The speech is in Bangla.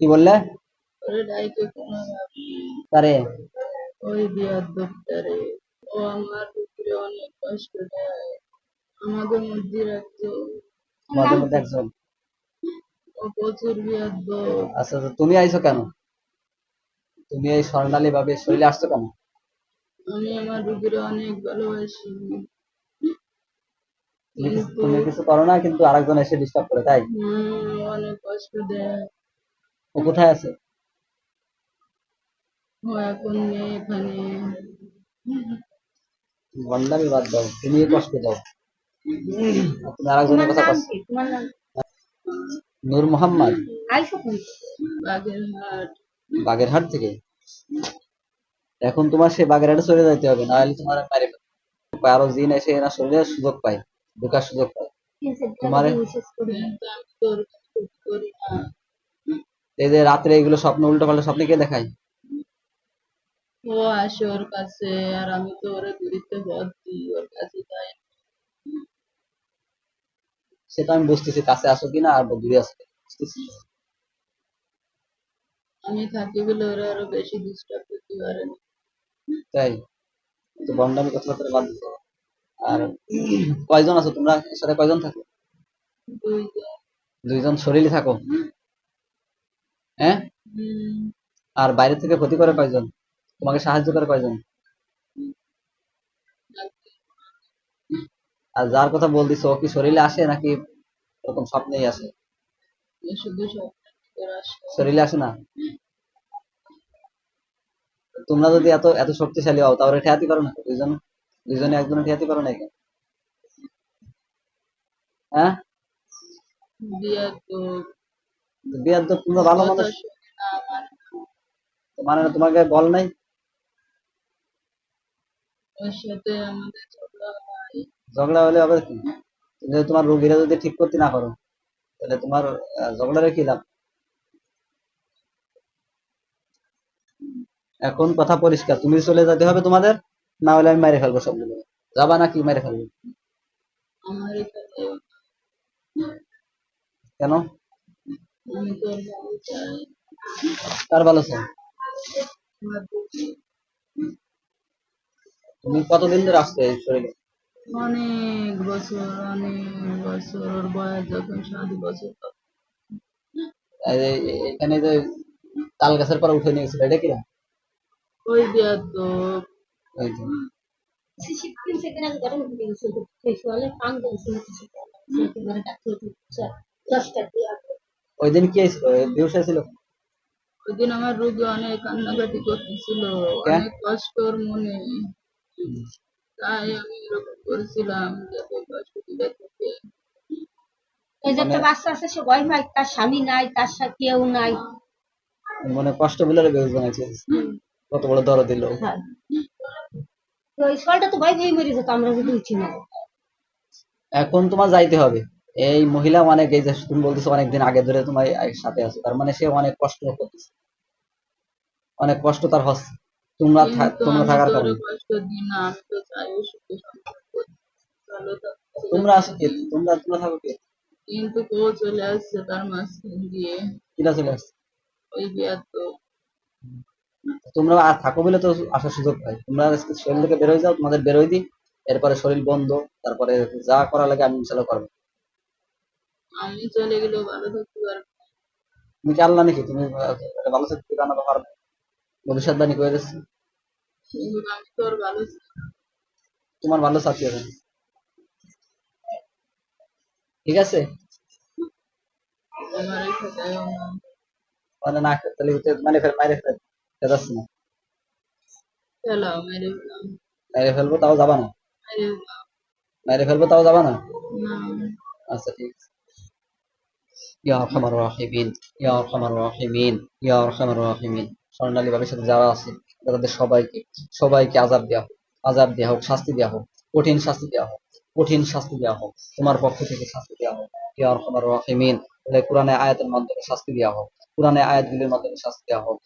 কি বললে? ওরে ডাইকে কোনো তারে ওই বিয়ার দপ্তরে ও আমার উপরে অনেক কষ্ট দেয়, আমাদের মধ্যে রাখতো। তোমাদের মধ্যে একজন। ও প্রচুর বিয়ার দপ। আচ্ছা আচ্ছা, তুমি আইছো কেন? তুমি এই স্বর্ণালী ভাবে শরীরে আসছো কেন? আমি আমার রুগীরে অনেক ভালোবাসি, কিন্তু তুমি কিছু করো না, কিন্তু আরেকজন এসে ডিস্টার্ব করে, তাই? অনেক কষ্ট দেয়। ও কোথায় আছে? ও এখন নেই এখানে। ভণ্ডামি বাদ দাও, তুমি কষ্ট দাও। আর তুমি আরেকজনের কথা কচ্ছ। নূর মোহাম্মদ বাগেরহাট। বাগেরহাট থেকে? এখন তোমার সেই বাগেরহাটে চলে যাইতে হবে, না হলে তোমার মারে ফেলবে। আরো জিন এসে এরা শরীরে সুযোগ পায়, ঢোকার সুযোগ পায় তোমার। কিন্তু আমি তোর কাছে করি না। এই যে রাত্রে এগুলো স্বপ্ন, উল্টো পাল্টা স্বপ্ন কে দেখায়? ও আসে ওর কাছে, আর আমি তো ওরে দূরিতে ভর্তি, ওর কাছে যাই না। সেটা আমি বুঝতেছি, কাছে আসো কিনা আর দূরে আসো কিনা বুঝতেছি। আমি থাকি বলে ওরা আরো বেশি ডিস্টার্ব করতে পারে না। তাই তো ভণ্ডামি কথাবার্তা বাদ দিতে। আর কয়জন আছো তোমরা সাথে, কয়জন থাকো? দুইজন। দুইজন শরীরে থাকো? হ্যাঁ। হুম, আর বাইরে থেকে ক্ষতি করে কয়জন? তোমাকে সাহায্য করে কয়জন? আর যার কথা বলতেছো ও কি শরীরে আসে নাকি এরকম স্বপ্নেই আসে? শুধু স্বপ্নের ভিতর আসে। শরীরে আসে না? তোমরা যদি এত এত শক্তিশালী হও তাহলে ঠেয়াতি করো না দুইজন, দুইজনে একজনে ঠেয়াতি করো না কেন? হ্যাঁ। বিয়ার তো বিয়ার তো তোমরা ভালো কথা মানুষ, শুনে না আমার। মানে না তোমাকে বল নাই? ওর সাথে আমাদের ঝগড়া হয়। ঝগড়া হলে হবে কি? তুমি যদি তোমার রোগীরা যদি ঠিক করতে না পারো তাহলে তোমার ঝগড়ারে কি লাভ? এখন কথা পরিষ্কার, তুমি চলে যেতে হবে তোমাদের, না হলে আমি মেরে ফেলবো সবগুলো। যাবা নাকি মেরে ফেলবো? আমার এখানে কেন? আমি তোর ভালো চাই। কার ভালো চাই? আমার রুগী তুমি কতদিন ধরে আসছো এই শরীরে? অনেক বছর, অনেক বছর, ওর বয়স যখন 7 বছর তখন। এখানে যে তাল গাছের পর উঠে নিয়ে গেছিল এটা কিরা? ওই বিয়ার তো ওই তো। ওই দিন কি হয়েছিল, বেহুশ হয়েছিল? ওইদিন আমার রুগী অনেক কান্নাকাটি করতেছিল, কে? অনেক কষ্ট ওর মনে। তাই আমি এরকম করেছিলাম যাতে কষ্ট দিলে থেকে। এই যে মানে একটা বাচ্চা আছে, সে ভয় পায়, তার স্বামী নাই, তার সাথে কেউ নাই। মানে কষ্ট বলে বেহুশ বানাইছে, কত বড় দরদ দিল। হ্যাঁ, তো ওই ফলটা তো ভয় পেয়ে মরে যেত আমরা যদি উঠি না। এখন তোমার যাইতে হবে। এই মহিলা অনেক, এই যে তুমি বলতেছো অনেকদিন আগে ধরে তোমার সাথে আছে, তার মানে সে অনেক কষ্ট করতেছে, অনেক কষ্ট তার হচ্ছে। কিন্তু তোমরা আমি থাকার তো ওরে কারণে। কষ্ট দিই না, আমি তো চাই ও সুখে সংসার ভালো থাকতে। তোমরা আসো কে? তোমরা তোমরা থাকো কে? কিন্তু ও চলে আসছে তার মাঝখান দিয়ে। কিরা চলে আসছে? ওই বিয়ার তো তোমরা আর থাকো বলে তো আসার সুযোগ পাই। তোমরা আজকে শরীর থেকে বেরোয় যাও, তোমাদের বেরোয় দিই, এরপরে শরীর বন্ধ, তারপরে যা করা লাগে আমি ইনশাল্লাহ করবো। আমি চলে গেলেও ভালো থাকতে পারবো। তুমি কি আল্লাহ নাকি? তুমি ভালো থাকতে জানাতে পারবে? ভবিষ্যৎবাণী করে দিচ্ছি। কিন্তু আমি তোর ভালো চাই। তোমার ভালো সাথী হবে, ঠিক আছে? আমার এই কথায়ও না। মানে না তাহলে মানে মাইরে ফেলে যাচ্ছে না। ফেলাও, মেরে ফেলাও। মেরে ফেলবো তাও যাবা না? মেরে ফেলাও। মেরে ফেলবো তাও যাবা না? না। আচ্ছা ঠিক আছে। ইয়া আরহামার রাহিমিন, ইয়া আরহামার রাহিমিন, ইয়া আরহামার রাহিমিন। স্বর্ণালী বাবার সাথে যারা আছে তাদের সবাইকে, সবাইকে আযাব দেওয়া হোক, আযাব দেওয়া হোক, শাস্তি দেওয়া হোক, কঠিন শাস্তি দেওয়া হোক, কঠিন শাস্তি দেওয়া হোক, তোমার পক্ষ থেকে শাস্তি দেওয়া হোক। ইয়া আরহামার রাহিমিন। কোরআনে আয়াতের মাধ্যমে শাস্তি দেওয়া হোক, কোরআনে আয়াতগুলির মাধ্যমে শাস্তি দেওয়া হোক।